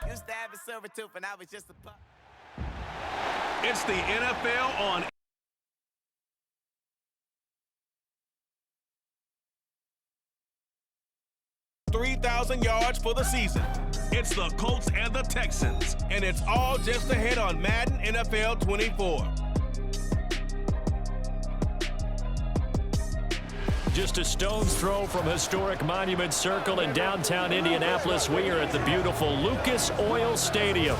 Hey, used to have a silver tooth and I was just a pup. It's the NFL on 3,000 yards for the season. It's the Colts and the Texans, and it's all just ahead on Madden NFL 24. Just a stone's throw from historic Monument Circle in downtown Indianapolis. We are at the beautiful Lucas Oil Stadium.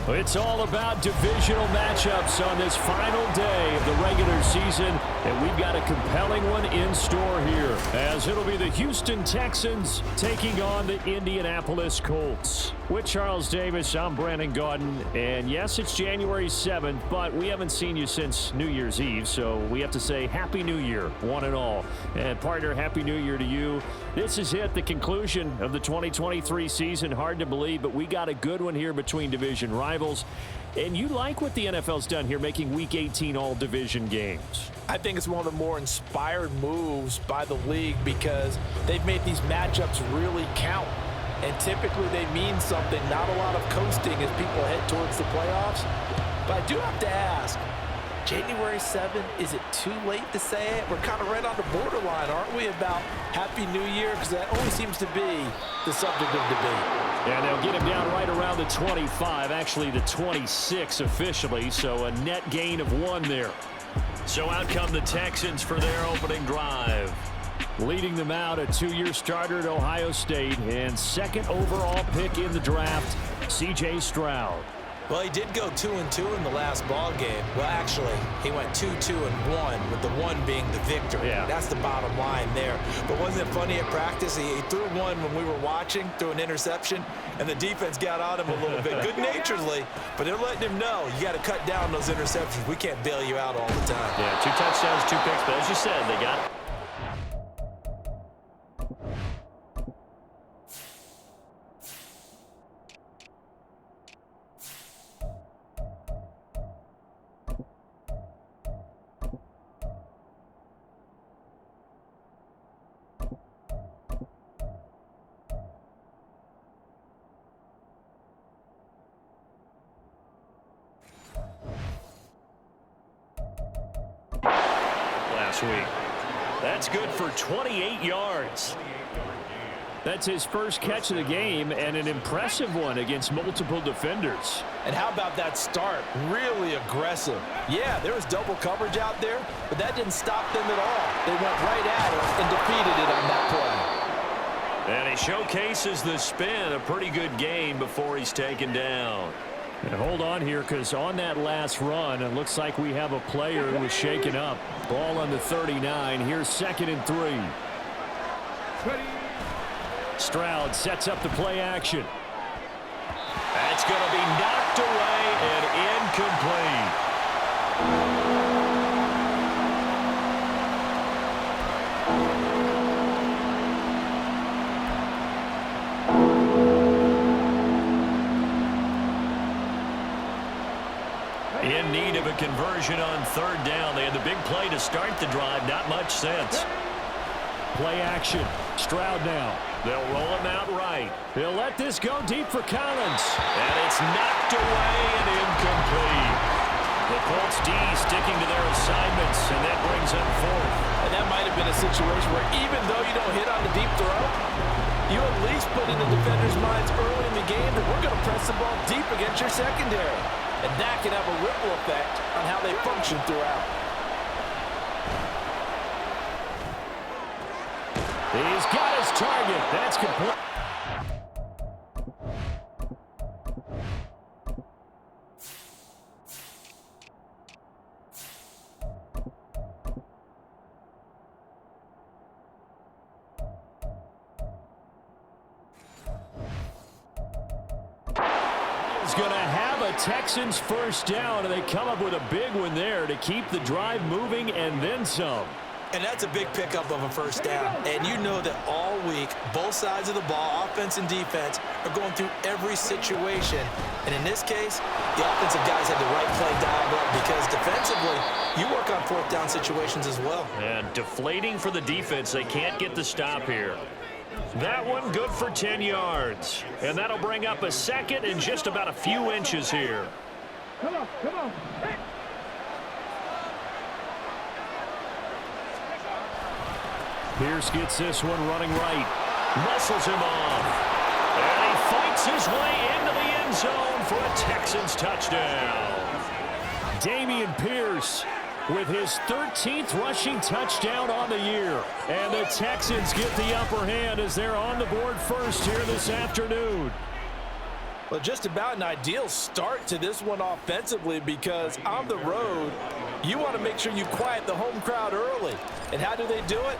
It's all about divisional matchups on this final day of the regular season, and we've got a compelling one in store here, as it'll be the Houston Texans taking on the Indianapolis Colts. With Charles Davis, I'm Brandon Gaudin, and yes, it's January 7th, but we haven't seen you since New Year's Eve, so we have to say Happy New Year, one and all. And partner, Happy New Year to you. This is it, the conclusion of the 2023 season. Hard to believe, but we got a good one here between division rivals. And you like what the NFL's done here, making Week 18 all division games. I think it's one of the more inspired moves by the league because they've made these matchups really count. And typically they mean something, not a lot of coasting as people head towards the playoffs. But I do have to ask, January 7th, is it too late to say it? We're kind of right on the borderline, aren't we, about Happy New Year? Because that only seems to be the subject of debate. Yeah, they'll get him down right around the 25, actually the 26 officially, so a net gain of 1 there. So out come the Texans for their opening drive. Leading them out, a 2-year starter at Ohio State and second overall pick in the draft, C.J. Stroud. Well, he did go 2-2 in the last ball game. Well, actually, he went 2-2-1, with the 1 being the victory. Yeah. That's the bottom line there. But wasn't it funny at practice? He threw one when we were watching, threw an interception, and the defense got on him a little bit, good-naturedly. But they're letting him know, you got to cut down those interceptions. We can't bail you out all the time. Yeah, 2 touchdowns, 2 picks, but as you said, they got it. Week. That's good for 28 yards. That's his first catch of the game and an impressive one against multiple defenders. And how about that start? Really aggressive. Yeah, there was double coverage out there, but that didn't stop them at all. They went right at it and defeated it on that play. And he showcases the spin, a pretty good game before he's taken down. And hold on here, because on that last run, it looks like we have a player who was shaken up. Ball on the 39. Here's 2nd and 3. Stroud sets up the play action. That's going to be knocked away and incomplete. In need of a conversion on 3rd down. They had the big play to start the drive. Not much sense. Play action. Stroud now. They'll roll him out right. He'll let this go deep for Collins. And it's knocked away and incomplete. The Colts D sticking to their assignments, and that brings up 4th. And that might have been a situation where even though you don't hit on the deep throw, you at least put in the defenders' minds early in the game that we're going to press the ball deep against your secondary. And that can have a ripple effect on how they function throughout. He's got his target. That's complete. Going to have a Texans first down, and they come up with a big one there to keep the drive moving and then some. And that's a big pickup of a first down. And you know that all week, both sides of the ball, offense and defense, are going through every situation. And in this case, the offensive guys had the right play dialed up because defensively, you work on 4th down situations as well. And deflating for the defense. They can't get the stop here. That one good for 10 yards. And that'll bring up a second and just about a few inches here. Come on. Hey. Pierce gets this one running right. Muscles him off. And he fights his way into the end zone for a Texans touchdown. Dameon Pierce with his 13th rushing touchdown on the year. And the Texans get the upper hand as they're on the board first here this afternoon. Well, just about an ideal start to this one offensively, because on the road, you want to make sure you quiet the home crowd early. And how do they do it?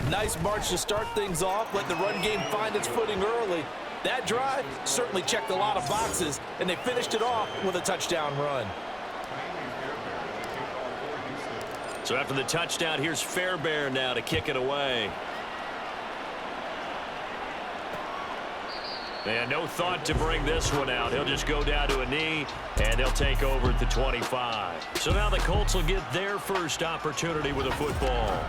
Nice march to start things off, let the run game find its footing early. That drive certainly checked a lot of boxes, and they finished it off with a touchdown run. So after the touchdown, here's Fairbairn now to kick it away. And no thought to bring this one out. He'll just go down to a knee, and he'll take over at the 25. So now the Colts will get their first opportunity with a football.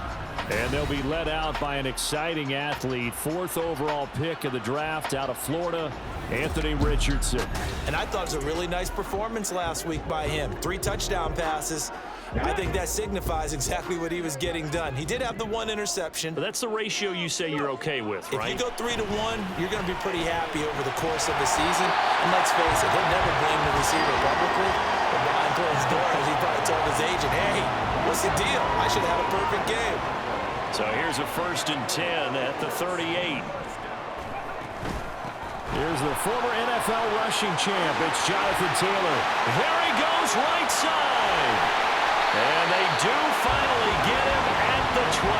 And they'll be led out by an exciting athlete. 4th overall pick of the draft out of Florida, Anthony Richardson. And I thought it was a really nice performance last week by him. 3 touchdown passes. I think that signifies exactly what he was getting done. He did have the 1 interception. But that's the ratio you say you're okay with, right? If you go 3-1, you're going to be pretty happy over the course of the season. And let's face it, he'll never blame the receiver publicly. But behind closed doors, he probably told his agent, hey, what's the deal? I should have had a perfect game. So here's a 1st and 10 at the 38. Here's the former NFL rushing champ. It's Jonathan Taylor. There he goes, right side. And they do finally get him at the 12.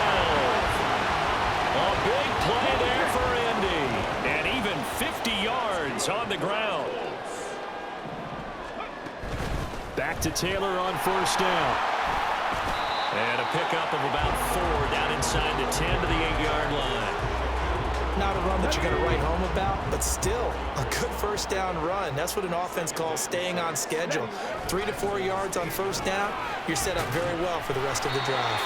A big play there for Indy. And even 50 yards on the ground. Back to Taylor on 1st down. And a pickup of about 4 down inside the 10 to the 8-yard line. Not a run that you're going to write home about, but still a good 1st down run. That's what an offense calls staying on schedule. 3 to 4 yards on 1st down, you're set up very well for the rest of the drive.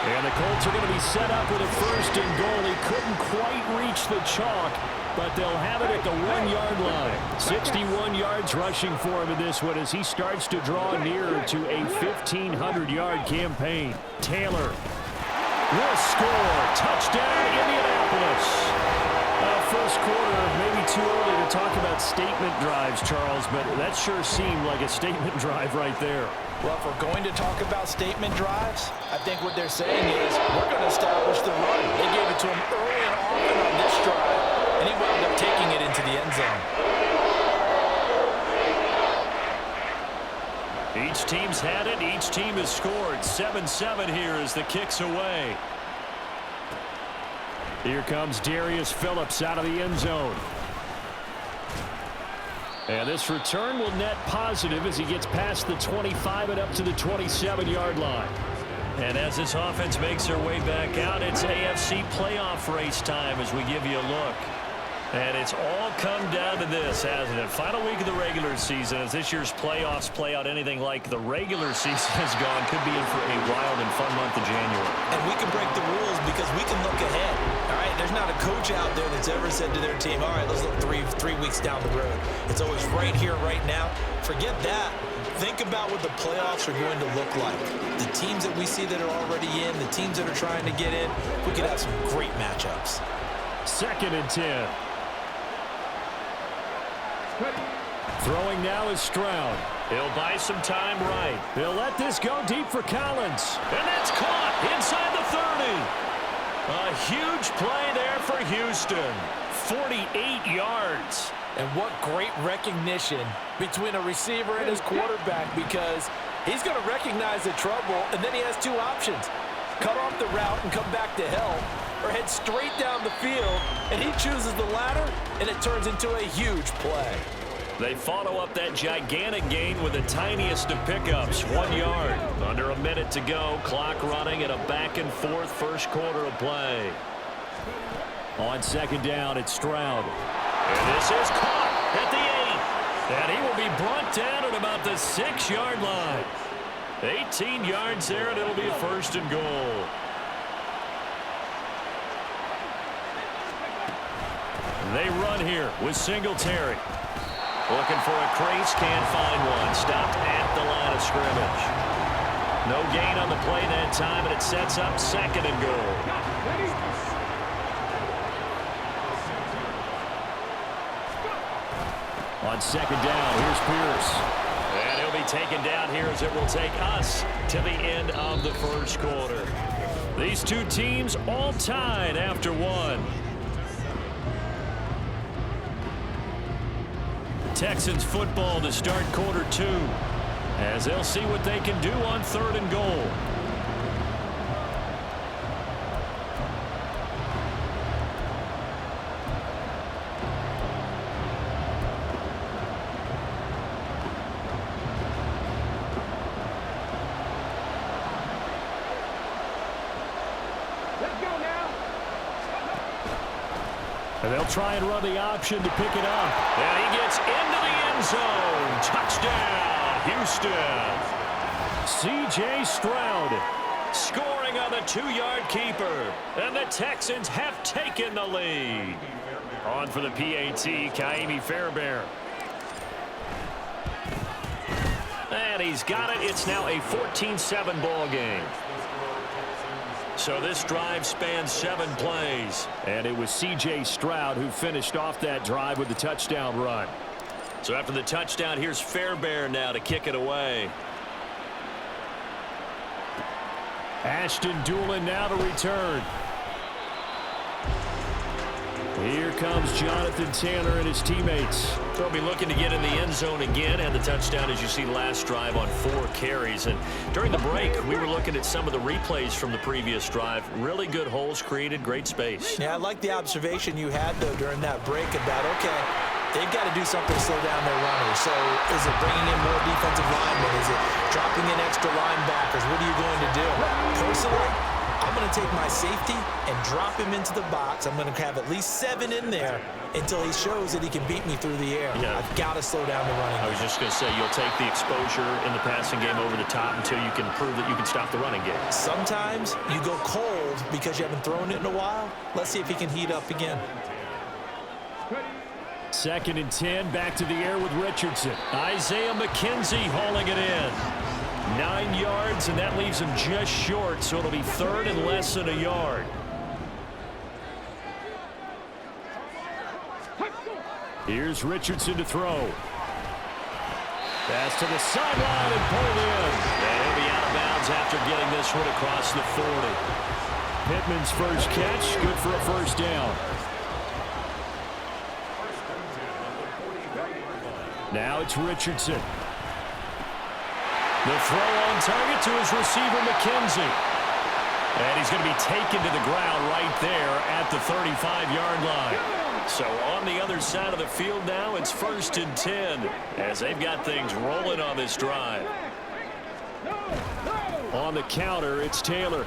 And the Colts are going to be set up with a 1st and goal. He couldn't quite reach the chalk, but they'll have it at the 1-yard line. 61 yards rushing for him in this one as he starts to draw nearer to a 1,500-yard campaign. Taylor will score. Touchdown, Indianapolis. First quarter, maybe too early to talk about statement drives, Charles, but that sure seemed like a statement drive right there. Well, if we're going to talk about statement drives, I think what they're saying is we're going to establish the run. They gave it to him early and often on this drive, and he wound up taking it into the end zone. Each team's had it. Each team has scored. 7-7 here as the kick's away. Here comes Darius Phillips out of the end zone. And this return will net positive as he gets past the 25 and up to the 27-yard line. And as this offense makes their way back out, it's AFC playoff race time as we give you a look. And it's all come down to this, hasn't it? Final week of the regular season, as this year's playoffs play out anything like the regular season has gone, could be in for a wild and fun month of January. And we can break the rules because we can look ahead. All right, there's not a coach out there that's ever said to their team, all right, let's look three weeks down the road. It's always right here, right now. Forget that. Think about what the playoffs are going to look like. The teams that we see that are already in, the teams that are trying to get in, we could have some great matchups. 2nd and 10. Throwing now is Stroud. He'll buy some time right. He'll let this go deep for Collins. And that's caught inside the 30. A huge play there for Houston. 48 yards. And what great recognition between a receiver and his quarterback, because he's going to recognize the trouble, and then he has 2 options. Cut off the route and come back to help, or head straight down the field, and he chooses the latter, and it turns into a huge play. They follow up that gigantic gain with the tiniest of pickups, 1 yard. Under a minute to go, clock running at a back-and-forth first quarter of play. On 2nd down, it's Stroud. And this is caught at the 8. And he will be brought down at about the 6-yard line. 18 yards there, and it'll be a 1st and goal. They run here with Singletary. Looking for a crease, can't find one. Stopped at the line of scrimmage. No gain on the play that time, and it sets up 2nd and goal. On 2nd down, here's Pierce. And he'll be taken down here as it will take us to the end of the 1st quarter. These two teams all tied after 1. Texans football to start quarter 2 as they'll see what they can do on 3rd and goal. Let's go now. And they'll try and run the option to pick it up. And he gets into the end zone. Touchdown, Houston. C.J. Stroud scoring on the 2-yard keeper. And the Texans have taken the lead. On for the PAT, Kaimi Fairbairn. And he's got it. It's now a 14-7 ball game. So this drive spans 7 plays. And it was C.J. Stroud who finished off that drive with the touchdown run. So after the touchdown, here's Fairbairn now to kick it away. Ashton Doolin now to return. Here comes Jonathan Taylor and his teammates. They'll be looking to get in the end zone again, and the touchdown, as you see, last drive on 4 carries. And during the break, we were looking at some of the replays from the previous drive. Really good holes created, great space. Yeah, I like the observation you had, though, during that break about, okay, they've got to do something to slow down their runners. So is it bringing in more defensive linemen? Is it dropping in extra linebackers? What are you going to do? Personally, I'm going to take my safety and drop him into the box. I'm going to have at least 7 in there until he shows that he can beat me through the air. Yeah. I've got to slow down the running. I was just going to say, you'll take the exposure in the passing game over the top until you can prove that you can stop the running game. Sometimes you go cold because you haven't thrown it in a while. Let's see if he can heat up again. 2nd and 10, back to the air with Richardson. Isaiah McKenzie hauling it in. 9 yards, and that leaves him just short, so it'll be 3rd and less than a yard. Here's Richardson to throw. Pass to the sideline and pulled in. And he'll be out of bounds after getting this one across the 40. Pittman's first catch, good for a 1st down. Now it's Richardson. The throw on target to his receiver, McKenzie. And he's going to be taken to the ground right there at the 35-yard line. So on the other side of the field now, it's 1st and 10 as they've got things rolling on this drive. On the counter, it's Taylor.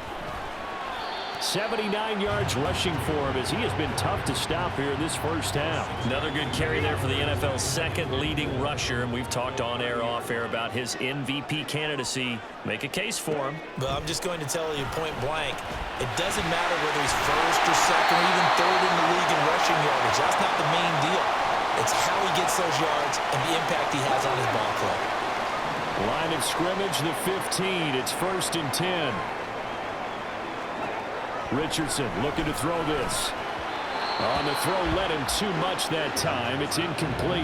79 yards rushing for him as he has been tough to stop here in this 1st half. Another good carry there for the NFL's 2nd leading rusher, and we've talked on air, off air about his MVP candidacy. Make a case for him. But I'm just going to tell you point blank, it doesn't matter whether he's 1st or 2nd or even 3rd in the league in rushing yardage. That's not the main deal. It's how he gets those yards and the impact he has on his ball club. Line of scrimmage, the 15. It's 1st and 10. Richardson looking to throw this. On the throw, led him too much that time. It's incomplete.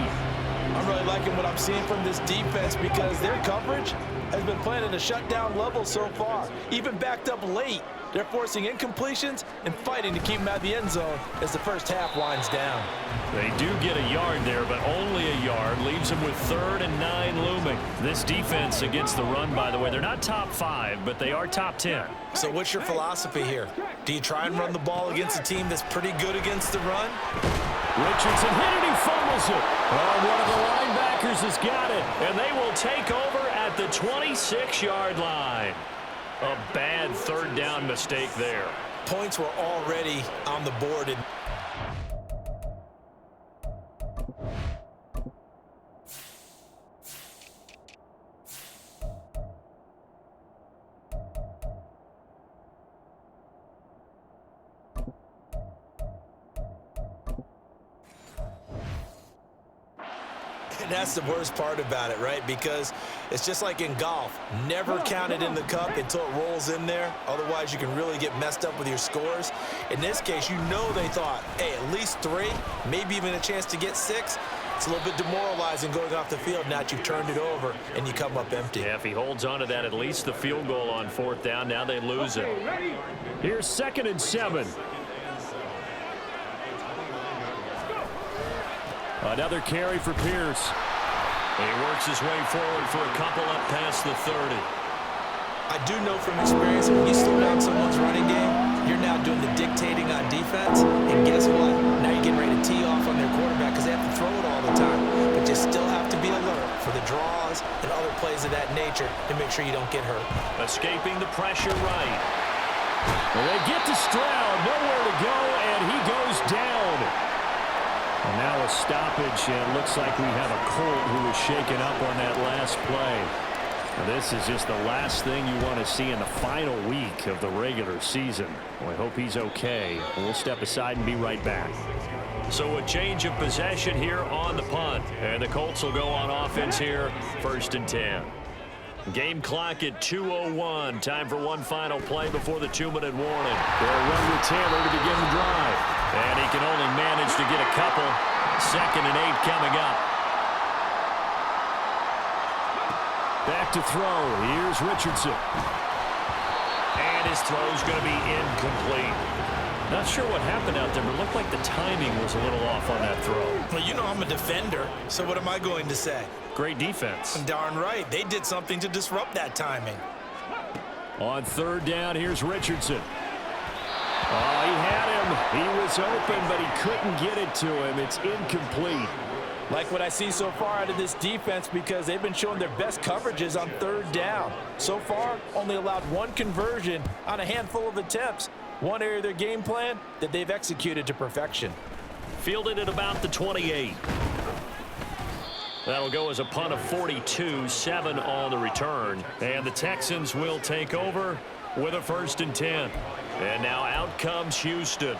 I'm really liking what I'm seeing from this defense because their coverage has been playing at a shutdown level so far. Even backed up late, they're forcing incompletions and fighting to keep them out of the end zone as the 1st half winds down. They do get a yard there, but only a yard. Leaves them with 3rd and 9 looming. This defense against the run, by the way, they're not top 5, but they are top 10. So what's your philosophy here? Do you try and run the ball against a team that's pretty good against the run? Richardson hit it, he fumbles it. Oh, one of the linebackers has got it, and they will take over at the 26-yard line. A bad 3rd down mistake there. Points were already on the board. And that's the worst part about it, right? Because it's just like in golf. Never count it in the cup until it rolls in there. Otherwise, you can really get messed up with your scores. In this case, you know they thought, hey, at least 3, maybe even a chance to get 6. It's a little bit demoralizing going off the field. Now that you've turned it over and you come up empty. Yeah, if he holds on to that, at least the field goal on 4th down. Now they lose it. Here's 2nd and 7. Another carry for Pierce. He works his way forward for a couple up past the 30. I do know from experience, when you slow down someone's running game, you're now doing the dictating on defense. And guess what? Now you're getting ready to tee off on their quarterback because they have to throw it all the time. But you still have to be alert for the draws and other plays of that nature to make sure you don't get hurt. Escaping the pressure right. Well, they get to Stroud, nowhere to go, and he goes down. And now a stoppage, and it looks like we have a Colt who was shaken up on that last play. Now, this is just the last thing you want to see in the final week of the regular season. Well, I hope he's okay. We'll step aside and be right back. So a change of possession here on the punt. And the Colts will go on offense here, 1st and 10. Game clock at 2:01. Time for one final play before the 2-minute warning. They'll run with Taylor to begin the drive. And he can only manage to get a couple. 2nd and 8 coming up. Back to throw. Here's Richardson. And his throw's going to be incomplete. Not sure what happened out there, but it looked like the timing was a little off on that throw. Well, you know I'm a defender, so what am I going to say? Great defense. Darn right. They did something to disrupt that timing. On 3rd down, here's Richardson. Oh, he had him. He was open, but he couldn't get it to him. It's incomplete. Like what I see so far out of this defense because they've been showing their best coverages on 3rd down. So far, only allowed 1 conversion on a handful of attempts. One area of their game plan that they've executed to perfection. Fielded at about the 28. That'll go as a punt of 42, 7 on the return. And the Texans will take over with a 1st and 10. And now out comes Houston.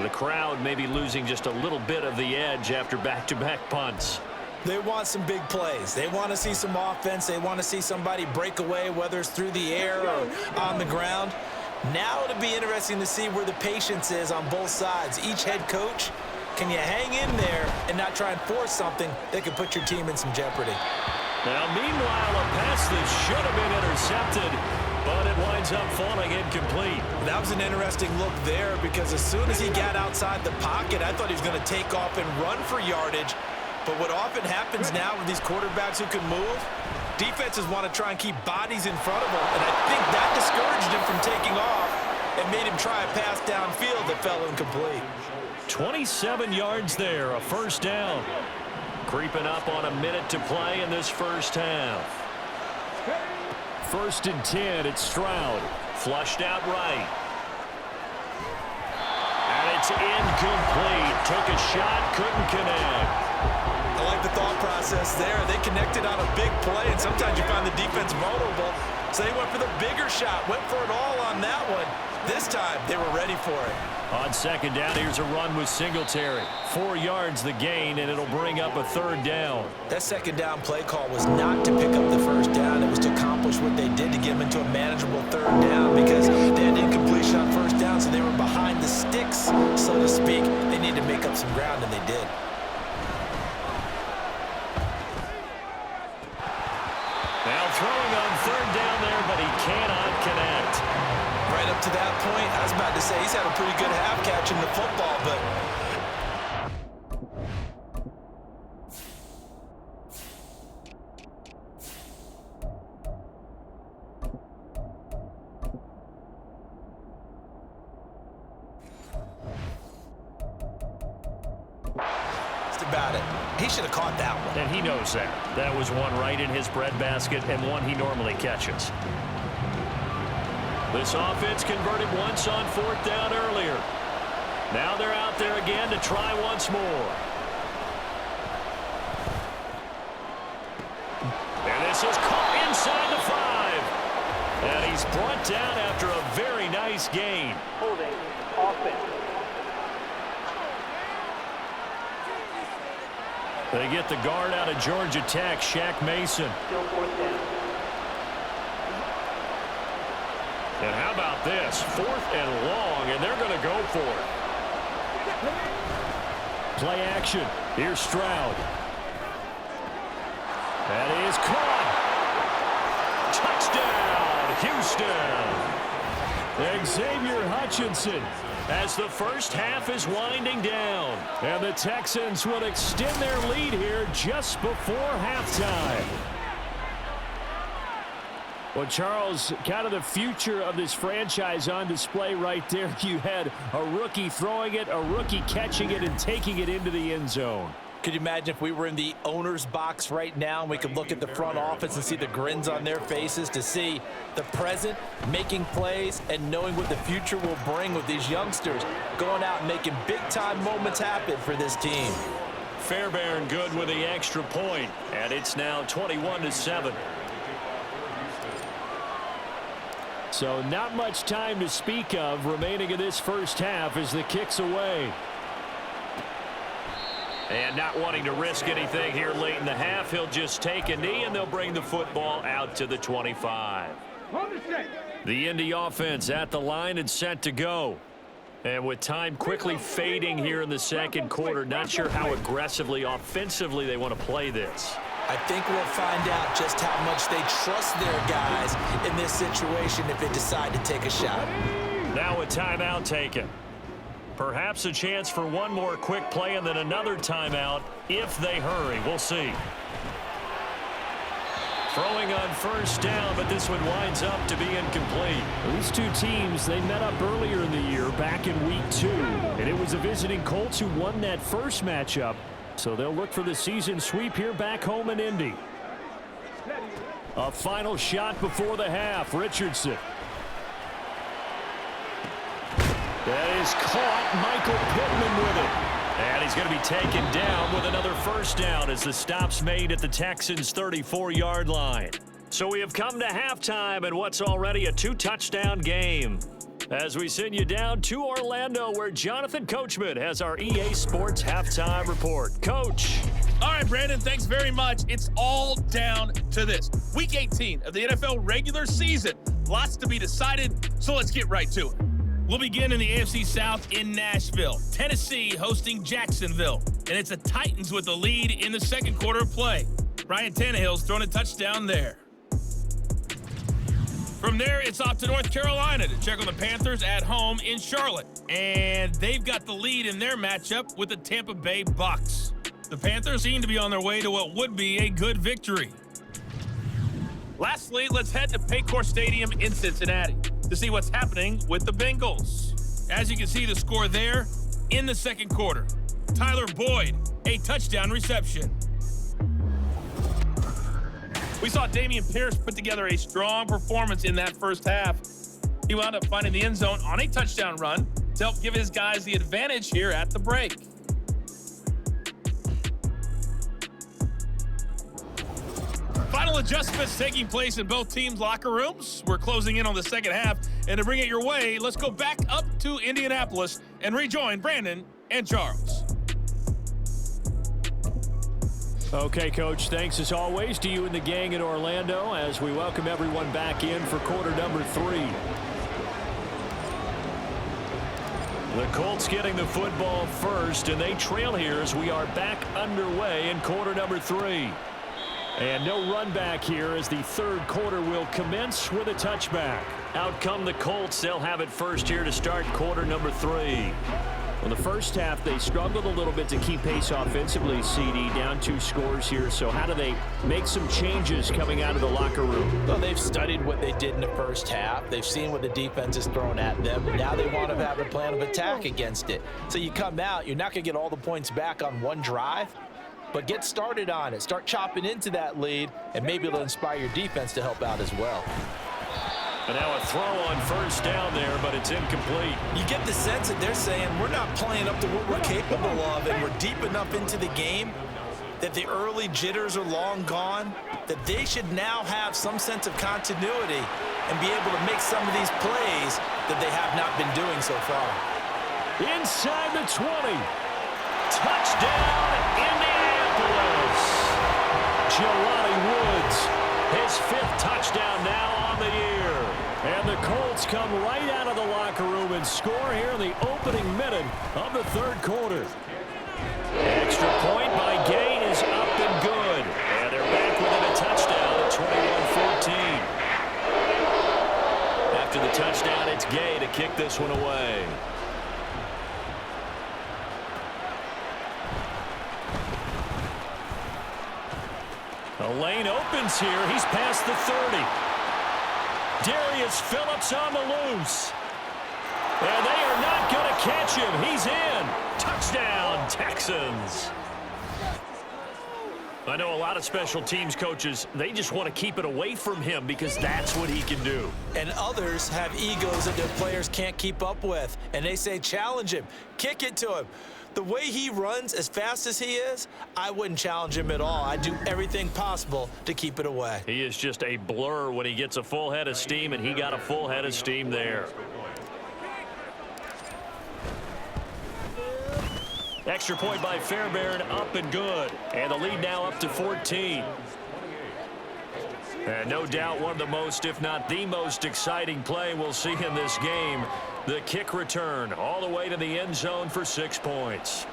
The crowd may be losing just a little bit of the edge after back-to-back punts. They want some big plays. They want to see some offense. They want to see somebody break away, whether it's through the air or on the ground. Now it'll be interesting to see where the patience is on both sides. Each head coach, can you hang in there and not try and force something that could put your team in some jeopardy? Now, meanwhile, a pass that should have been intercepted, but it winds up falling incomplete. That was an interesting look there because as soon as he got outside the pocket, I thought he was going to take off and run for yardage. But what often happens now with these quarterbacks who can move, defenses want to try and keep bodies in front of them, and I think that discouraged him from taking off and made him try a pass downfield that fell incomplete. 27 yards there, a 1st down. Creeping up on a minute to play in this 1st half. 1st and 10, it's Stroud. Flushed out right. And it's incomplete. Took a shot, couldn't connect. I like the thought process there. They connected on a big play, and sometimes you find the defense vulnerable. So they went for the bigger shot, went for it all on that one. This time, they were ready for it. On 2nd down, here's a run with Singletary. 4 yards the gain, and it'll bring up a 3rd down. That 2nd down play call was not to pick up the 1st down. It was to accomplish what they did to get them into a manageable 3rd down because they had incompletion on 1st down, so they were behind the sticks, so to speak. They needed to make up some ground, and they did. Now throwing on 3rd down there, but he cannot connect. Right up to that point, I was about to say he's had a pretty good half catching the football, but just about it. He should have caught that one. And he knows that. That was one right in his breadbasket and one he normally catches. This offense converted once on 4th down earlier. Now they're out there again to try once more. And this is caught inside the 5. And he's brought down after a very nice gain. Holding offense. They get the guard out of Georgia Tech, Shaq Mason. And how about this? 4th and long, and they're going to go for it. Play action. Here's Stroud. That is caught. Touchdown, Houston. Xavier Hutchinson as the first half is winding down. And the Texans will extend their lead here just before halftime. Well, Charles, kind of the future of this franchise on display right there. You had a rookie throwing it, a rookie catching it, and taking it into the end zone. Could you imagine if we were in the owner's box right now and we could look at the front office and see the grins on their faces, to see the present making plays and knowing what the future will bring with these youngsters going out and making big-time moments happen for this team. Fairbairn good with the extra point, and it's now 21-7. So not much time to speak of remaining in this first half as the kick's away. And not wanting to risk anything here late in the half, he'll just take a knee and they'll bring the football out to the 25. The Indy offense at the line and set to go. And with time quickly fading here in the second quarter, not sure how aggressively, offensively they want to play this. I think we'll find out just how much they trust their guys in this situation if they decide to take a shot. Now a timeout taken. Perhaps a chance for one more quick play and then another timeout if they hurry. We'll see. Throwing on first down, but this one winds up to be incomplete. These two teams, they met up earlier in the year back in Week 2. And it was the visiting Colts who won that first matchup. So they'll look for the season sweep here back home in Indy. A final shot before the half. Richardson. That is caught. Michael Pittman with it. And he's going to be taken down with another first down as the stop's made at the Texans' 34-yard line. So we have come to halftime in what's already a 2-touchdown game. As we send you down to Orlando, where Jonathan Coachman has our EA Sports halftime report. Coach. All right, Brandon, thanks very much. It's all down to this. Week 18 of the NFL regular season. Lots to be decided, so let's get right to it. We'll begin in the AFC South in Nashville. Tennessee hosting Jacksonville. And it's the Titans with the lead in the second quarter of play. Ryan Tannehill's thrown a touchdown there. From there, it's off to North Carolina to check on the Panthers at home in Charlotte. And they've got the lead in their matchup with the Tampa Bay Bucks. The Panthers seem to be on their way to what would be a good victory. Lastly, let's head to Paycor Stadium in Cincinnati to see what's happening with the Bengals. As you can see the score there in the second quarter. Tyler Boyd, a touchdown reception. We saw Dameon Pierce put together a strong performance in that first half. He wound up finding the end zone on a touchdown run to help give his guys the advantage here at the break. Final adjustments taking place in both teams' locker rooms. We're closing in on the second half, and to bring it your way, let's go back up to Indianapolis and rejoin Brandon and Charles. Okay, Coach, thanks as always to you and the gang in Orlando as we welcome everyone back in for quarter number 3. The Colts getting the football first, and they trail here as we are back underway in quarter number 3. And no run back here as the third quarter will commence with a touchback. Out come the Colts. They'll have it first here to start quarter number 3. Well, the first half, they struggled a little bit to keep pace offensively, CD, down 2 scores here. So how do they make some changes coming out of the locker room? Well, they've studied what they did in the first half. They've seen what the defense is throwing at them. Now they want to have a plan of attack against it. So you come out, you're not going to get all the points back on one drive, but get started on it. Start chopping into that lead, and maybe it'll inspire your defense to help out as well. And now a throw on first down there, but it's incomplete. You get the sense that they're saying we're not playing up to what we're capable of, and we're deep enough into the game that the early jitters are long gone, that they should now have some sense of continuity and be able to make some of these plays that they have not been doing so far. Inside the 20. Touchdown, Indianapolis. Morales. Jelani Woods, his 5th touchdown now on the year. And the Colts come right out of the locker room and score here in the opening minute of the 3rd quarter. Extra point by Gay is up and good. And they're back within a touchdown at 21-14. After the touchdown, it's Gay to kick this one away. A lane opens here. He's past the 30. Darius Phillips on the loose. And they are not going to catch him. He's in. Touchdown, Texans. I know a lot of special teams coaches, they just want to keep it away from him because that's what he can do. And others have egos that their players can't keep up with. And they say, challenge him. Kick it to him. The way he runs as fast as he is, I wouldn't challenge him at all. I'd do everything possible to keep it away. He is just a blur when he gets a full head of steam, and he got a full head of steam there. Extra point by Fairbairn, up and good. And the lead now up to 14. And no doubt one of the most, if not the most exciting play we'll see in this game. The kick return all the way to the end zone for 6 points.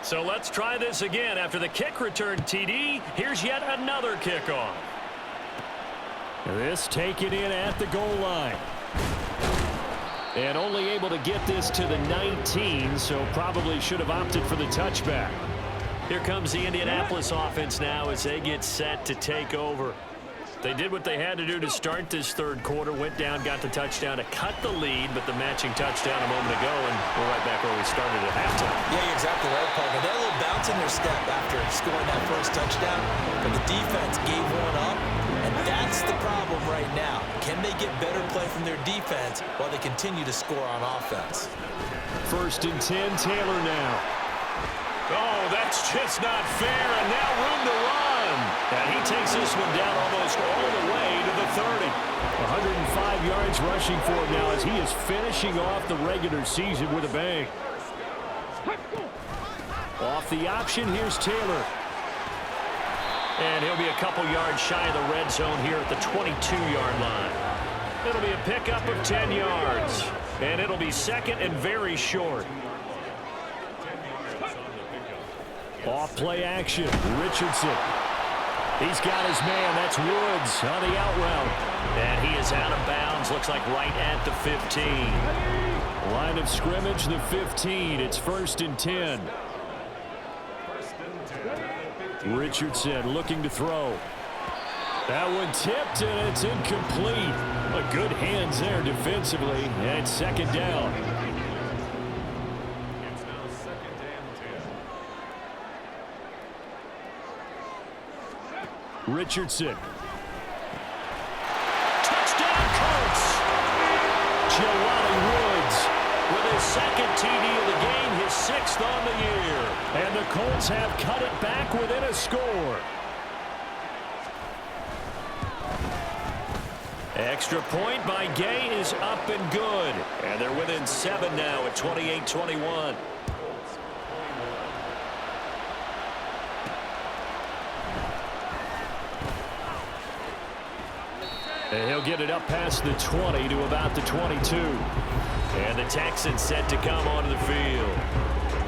So let's try this again. After the kick return TD, here's yet another kickoff. This taken in at the goal line. And only able to get this to the 19, so probably should have opted for the touchback. Here comes the Indianapolis offense now as they get set to take over. They did what they had to do to start this 3rd quarter, went down, got the touchdown to cut the lead, but the matching touchdown a moment ago, and we're right back where we started at halftime. Yeah, you're exactly right, Parker. They had a little bounce in their step after scoring that first touchdown, but the defense gave one up, and that's the problem right now. Can they get better play from their defense while they continue to score on offense? 1st and 10, Taylor now. Oh, that's just not fair, and now room to run. And he takes this one down almost all the way to the 30. 105 yards rushing for him now as he is finishing off the regular season with a bang. Off the option, here's Taylor. And he'll be a couple yards shy of the red zone here at the 22-yard line. It'll be a pickup of 10 yards. And it'll be 2nd and very short. Off play action, Richardson. He's got his man, that's Woods on the out route. And he is out of bounds, looks like right at the 15. Line of scrimmage, the 15. It's 1st and 10. Richardson looking to throw. That one tipped, and it's incomplete. A good hands there defensively, and it's 2nd down. Richardson. Touchdown, Colts. Jelani Woods with his 2nd TD of the game, his 6th on the year. And the Colts have cut it back within a score. Extra point by Gay is up and good. And they're within 7 now at 28-21. And he'll get it up past the 20 to about the 22. And the Texans set to come onto the field.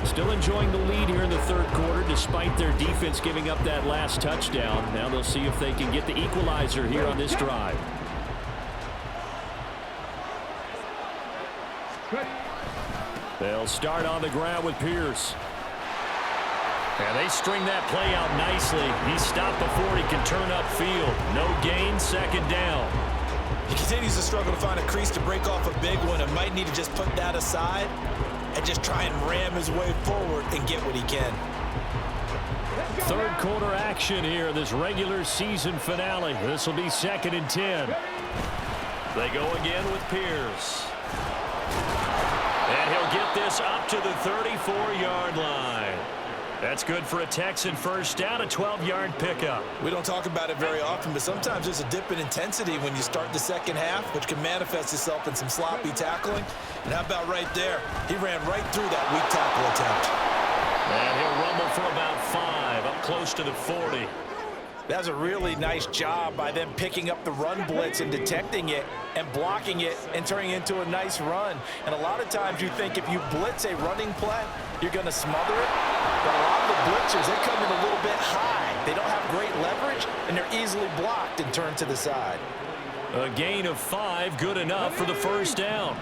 Still enjoying the lead here in the 3rd quarter despite their defense giving up that last touchdown. Now they'll see if they can get the equalizer here on this drive. They'll start on the ground with Pierce. And they string that play out nicely. He stopped before he can turn upfield. No gain, 2nd down. He continues to struggle to find a crease to break off a big one and might need to just put that aside and just try and ram his way forward and get what he can. 3rd quarter action here, this regular season finale. This will be 2nd and 10. They go again with Pierce. And he'll get this up to the 34-yard line. That's good for a Texan first down, a 12-yard pickup. We don't talk about it very often, but sometimes there's a dip in intensity when you start the second half, which can manifest itself in some sloppy tackling. And how about right there? He ran right through that weak tackle attempt. And he'll rumble for about 5, up close to the 40. That was a really nice job by them picking up the run blitz and detecting it and blocking it and turning it into a nice run. And a lot of times you think if you blitz a running play, you're going to smother it. But a lot of the blitzers, they come in a little bit high. They don't have great leverage, and they're easily blocked and turned to the side. A gain of 5, good enough for the first down.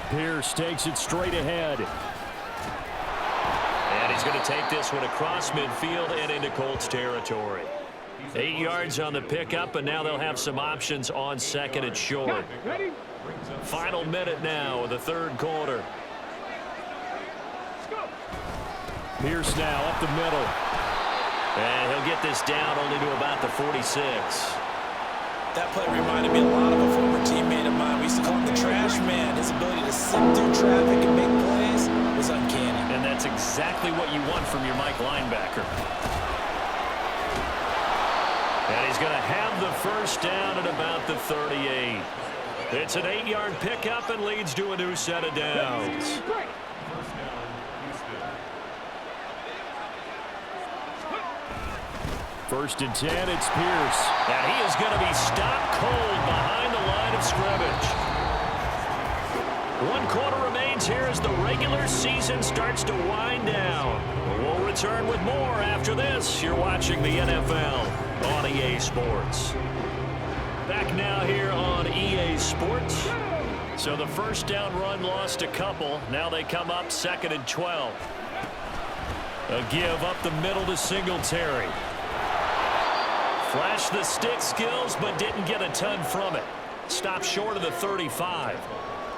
Pierce takes it straight ahead. And he's going to take this one across midfield and into Colts territory. 8 yards on the pickup, and now they'll have some options on second and short. Final minute now of the third quarter. Pierce now up the middle. And he'll get this down only to about the 46. That play reminded me a lot of a former teammate of mine. We used to call him the trash man. His ability to sit through traffic and make plays was uncanny. And that's exactly what you want from your Mike linebacker. And he's going to have the first down at about the 38. It's an 8-yard pickup and leads to a new set of downs. First and 10, it's Pierce. And he is going to be stopped cold behind the line of scrimmage. 1 quarter remains here as the regular season starts to wind down. We'll return with more after this. You're watching the NFL on EA Sports. Back now here on EA Sports. So the first down run lost a couple. Now they come up second and 12. A give up the middle to Singletary. Flashed the stick skills, but didn't get a ton from it. Stopped short of the 35.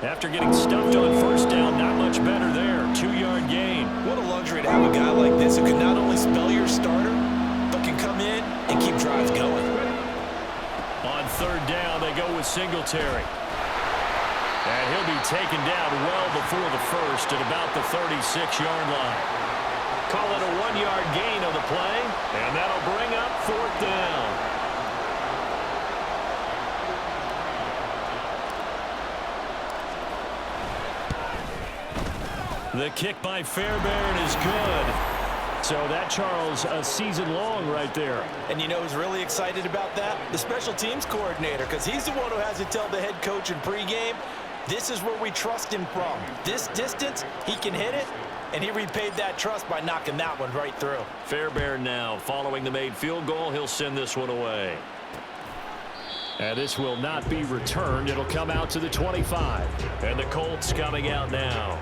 After getting stuffed on first down, not much better there. 2-yard gain. What a luxury to have a guy like this who can not only spell your starter, but can come in and keep drives going. On third down, they go with Singletary. And he'll be taken down well before the first at about the 36-yard line. Call it a 1-yard gain on the play, and that'll bring up fourth down. The kick by Fairbairn is good. So that, Charles, a season long right there. And you know who's really excited about that? The special teams coordinator, because he's the one who has to tell the head coach in pregame, this is where we trust him from. This distance, he can hit it. And he repaid that trust by knocking that one right through. Fairbairn now following the made field goal. He'll send this one away. And this will not be returned. It'll come out to the 25. And the Colts coming out now.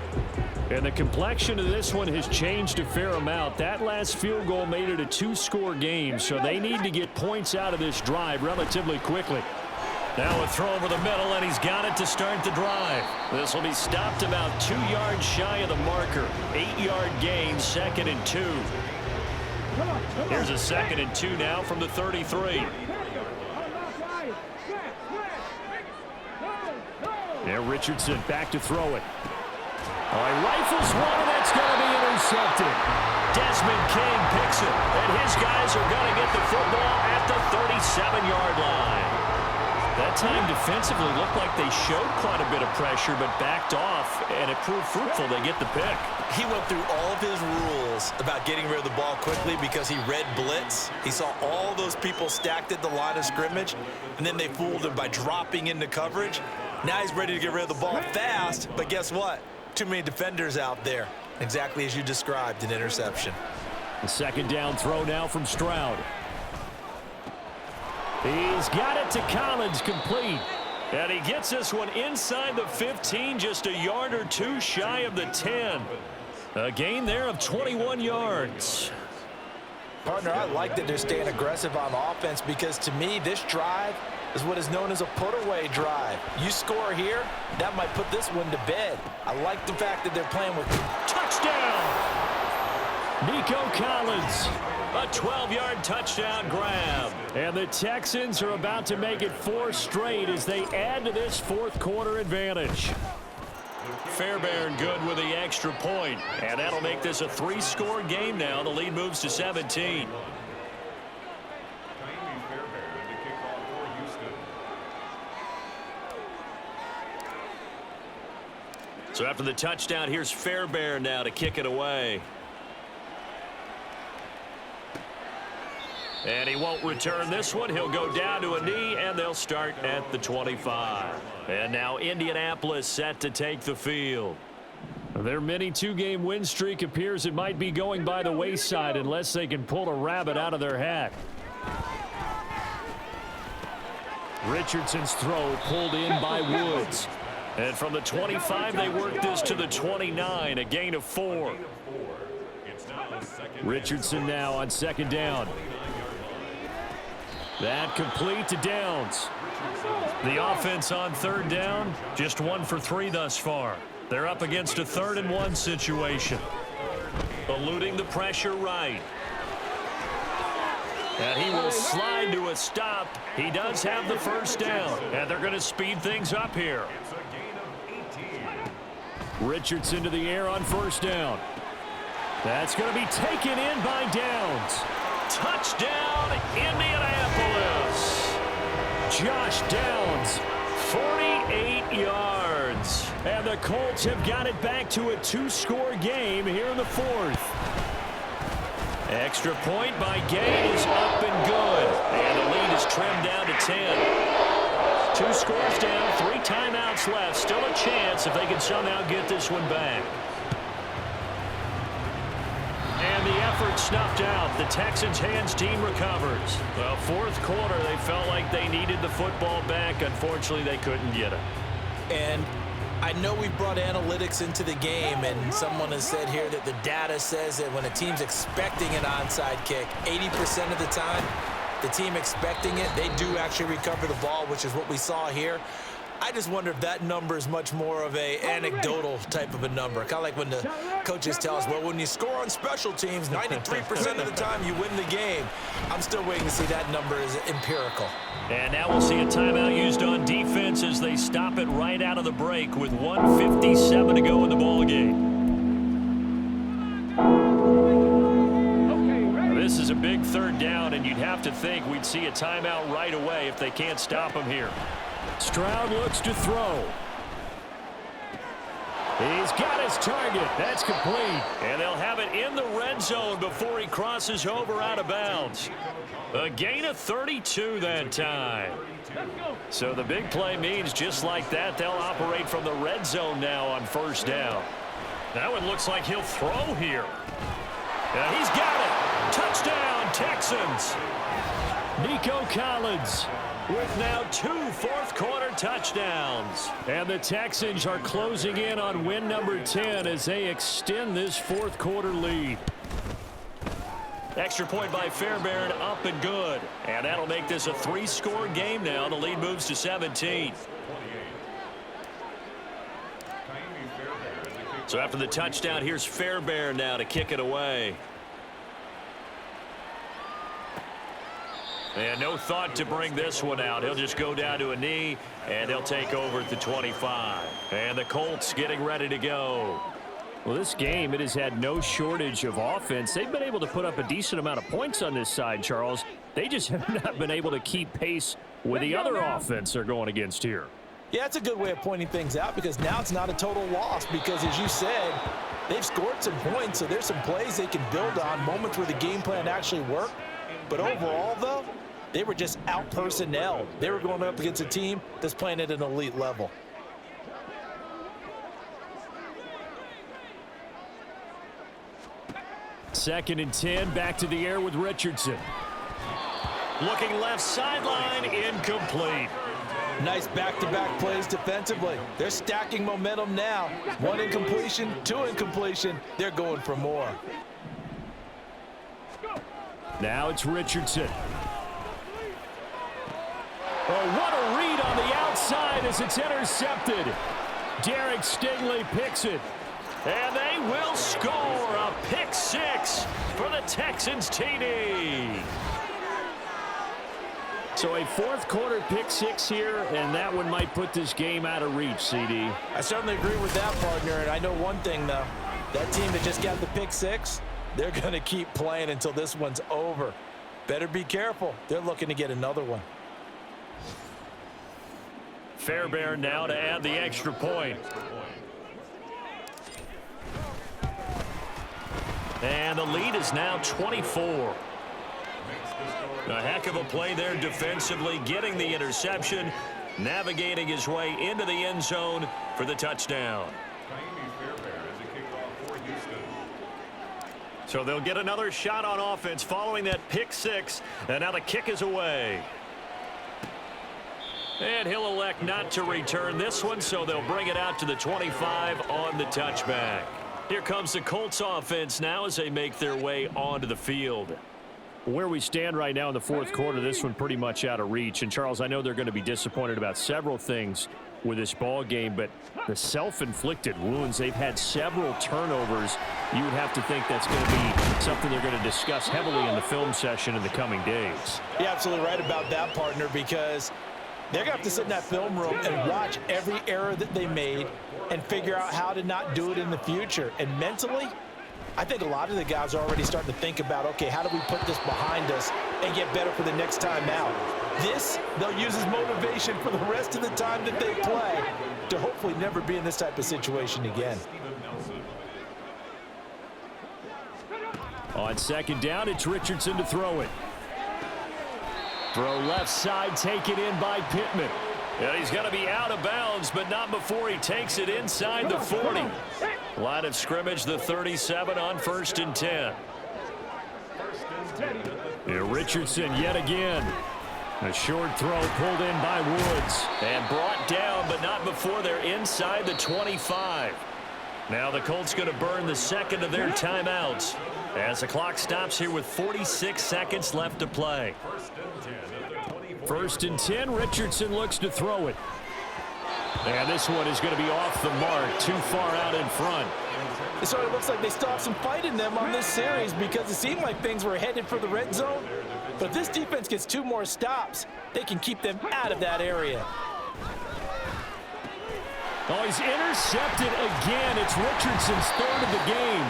And the complexion of this one has changed a fair amount. That last field goal made it a 2-score game, so they need to get points out of this drive relatively quickly. Now a throw over the middle, and he's got it to start the drive. This will be stopped about 2 yards shy of the marker. 8-yard gain, second and 2. Here's a second and 2 now from the 33. Yeah, Richardson back to throw it. Oh, he rifles one, and that's going to be intercepted. Desmond King picks it, and his guys are going to get the football at the 37-yard line. That time defensively looked like they showed quite a bit of pressure, but backed off, and it proved fruitful. They get the pick. He went through all of his rules about getting rid of the ball quickly because he read blitz. He saw all those people stacked at the line of scrimmage, and then they fooled him by dropping into coverage. Now he's ready to get rid of the ball fast, but guess what? Too many defenders out there. Exactly as you described, an interception. The second down throw now from Stroud. He's got it to Collins, complete. And he gets this one inside the 15, just a yard or two shy of the 10. A gain there of 21 yards. Partner, I like that they're staying aggressive on offense because to me, this drive is what is known as a put-away drive. You score here, that might put this one to bed. I like the fact that they're playing with touchdown. Nico Collins, a 12-yard touchdown grab. And the Texans are about to make it 4 straight as they add to this fourth quarter advantage. Fairbairn good with the extra point, and that'll make this a 3-score game now. The lead moves to 17. So after the touchdown, here's Fairbairn now to kick it away. And he won't return this one. He'll go down to a knee, and they'll start at the 25. And now Indianapolis set to take the field. Their mini 2-game win streak appears it might be going by the wayside unless they can pull a rabbit out of their hat. Richardson's throw pulled in by Woods. And from the 25, they work this to the 29, a gain of 4. Richardson now on 2nd down. That complete to Downs. The offense on 3rd down, just 1 for 3 thus far. They're up against a 3rd and 1 situation. Eluding the pressure right. And he will slide to a stop. He does have the 1st down, and they're going to speed things up here. Richardson to the air on 1st down. That's going to be taken in by Downs. Touchdown, Indianapolis. Josh Downs, 48 yards. And the Colts have got it back to a 2-score game here in the 4th. Extra point by Gay is up and good. And the lead is trimmed down to 10. 2 scores down, 3 timeouts left. Still a chance if they can somehow get this one back. And the effort snuffed out. The Texans' hands team recovers. Well, 4th quarter, they felt like they needed the football back. Unfortunately, they couldn't get it. And I know we brought analytics into the game, and someone has said here that the data says that when a team's expecting an onside kick, 80% of the time, the team expecting it, they do actually recover the ball, which is what we saw here. I just wonder if that number is much more of a anecdotal type of a number. Kind of like when the coaches tell us, well, when you score on special teams, 93% of the time you win the game. I'm still waiting to see that number is empirical. And now we'll see a timeout used on defense as they stop it right out of the break with 1:57 to go in the ballgame. This is a big 3rd down, and you'd have to think we'd see a timeout right away if they can't stop him here. Stroud looks to throw. He's got his target. That's complete. And they'll have it in the red zone before he crosses over out of bounds. A gain of 32 that time. So the big play means just like that, they'll operate from the red zone now on 1st down. That one looks like he'll throw here. And he's got it. Touchdown, Texans. Nico Collins with now 2 4th-quarter touchdowns. And the Texans are closing in on win number 10 as they extend this 4th-quarter lead. Extra point by Fairbairn, up and good. And that'll make this a 3-score game now. The lead moves to 17. So after the touchdown, here's Fairbairn now to kick it away. And no thought to bring this one out. He'll just go down to a knee, and he'll take over at the 25. And the Colts getting ready to go. Well, this game, it has had no shortage of offense. They've been able to put up a decent amount of points on this side, Charles. They just have not been able to keep pace with the other offense they're going against here. Yeah, it's a good way of pointing things out because now it's not a total loss because, as you said, they've scored some points, so there's some plays they can build on, moments where the game plan actually worked. But overall, though, they were just out-personnelled. They were going up against a team that's playing at an elite level. Second and 10, back to the air with Richardson. Looking left sideline, incomplete. Nice back-to-back plays defensively. They're stacking momentum now. 1 incompletion, 2 incompletion. They're going for more. Now it's Richardson. Oh, what a read on the outside as it's intercepted. Derek Stingley picks it. And they will score a pick 6 for the Texans TD. So a fourth quarter pick six here, and that one might put this game out of reach, CD. I certainly agree with that, partner, and I know one thing, though. That team that just got the pick six, they're going to keep playing until this one's over. Better be careful. They're looking to get another one. Fairbairn now to add the extra point. And the lead is now 24. A heck of a play there defensively, getting the interception, navigating his way into the end zone for the touchdown. So they'll get another shot on offense following that pick six, and now the kick is away. And he'll elect not to return this one, so they'll bring it out to the 25 on the touchback. Here comes the Colts offense now as they make their way onto the field. Where we stand right now in the fourth quarter, this one pretty much out of reach. And, Charles, I know they're going to be disappointed about several things with this ball game, but the self-inflicted wounds, they've had several turnovers. You would have to think that's going to be something they're going to discuss heavily in the film session in the coming days. You're absolutely right about that, partner, because they're going to have to sit in that film room and watch every error that they made and figure out how to not do it in the future. And mentally, I think a lot of the guys are already starting to think about, okay, how do we put this behind us and get better for the next time out? This, they'll use as motivation for the rest of the time that they play to hopefully never be in this type of situation again. On second down, it's Richardson to throw it. Throw left side, taken in by Pittman. And he's going to be out of bounds, but not before he takes it inside the 40. Line of scrimmage, the 37 on 1st and 10. Here Richardson yet again. A short throw pulled in by Woods. And brought down, but not before they're inside the 25. Now the Colts going to burn the second of their timeouts as the clock stops here with 46 seconds left to play. 1st and 10, Richardson looks to throw it. And this one is going to be off the mark, too far out in front. It sort of looks like they still have some fight in them on this series because it seemed like things were headed for the red zone. But if this defense gets 2 more stops, they can keep them out of that area. Oh, he's intercepted again. It's Richardson's 3rd of the game.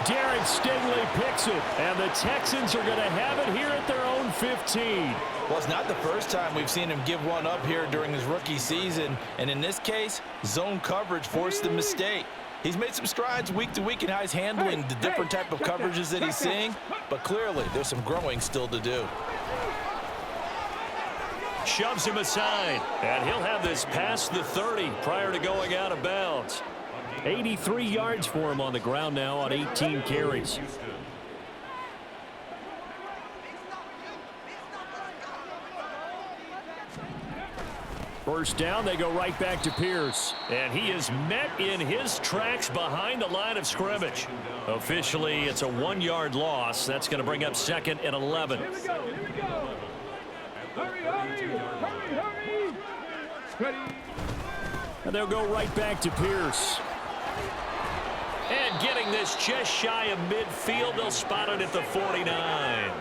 Derek Stingley picks it, and the Texans are going to have it here at their own 15. Well, it's not the first time we've seen him give one up here during his rookie season, and in this case, zone coverage forced the mistake. He's made some strides week to week in how he's handling the different type of coverages that he's seeing, but clearly there's some growing still to do. Shoves him aside, and he'll have this past the 30 prior to going out of bounds. 83 yards for him on the ground now on 18 carries. First down, they go right back to Pierce. And he is met in his tracks behind the line of scrimmage. Officially, it's a 1-yard loss. That's going to bring up 2nd and 11. Here we go. Hurry. Ready. And they'll go right back to Pierce. And getting this just shy of midfield, they'll spot it at the 49.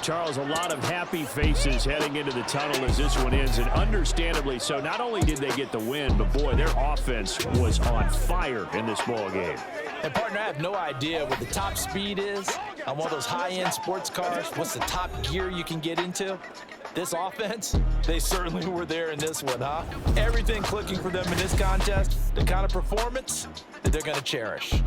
Charles, a lot of happy faces heading into the tunnel as this one ends, and understandably so. Not only did they get the win, but boy, their offense was on fire in this ball game. And partner, I have no idea what the top speed is on one of those high-end sports cars. What's the top gear you can get into? This offense, they certainly were there in this one, huh? Everything clicking for them in this contest, the kind of performance that they're going to cherish.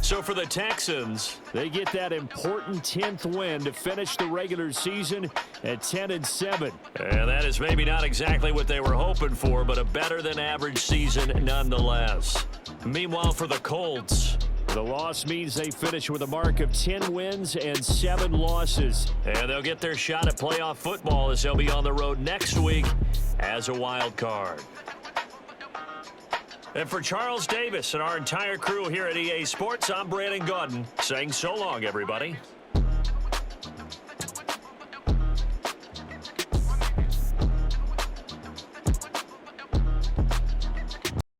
So for the Texans, they get that important 10th win to finish the regular season at 10-7. And that is maybe not exactly what they were hoping for, but a better than average season nonetheless. Meanwhile, for the Colts, the loss means they finish with a mark of 10 wins and 7 losses. And they'll get their shot at playoff football as they'll be on the road next week as a wild card. And for Charles Davis and our entire crew here at EA Sports, I'm Brandon Gaudin saying so long, everybody.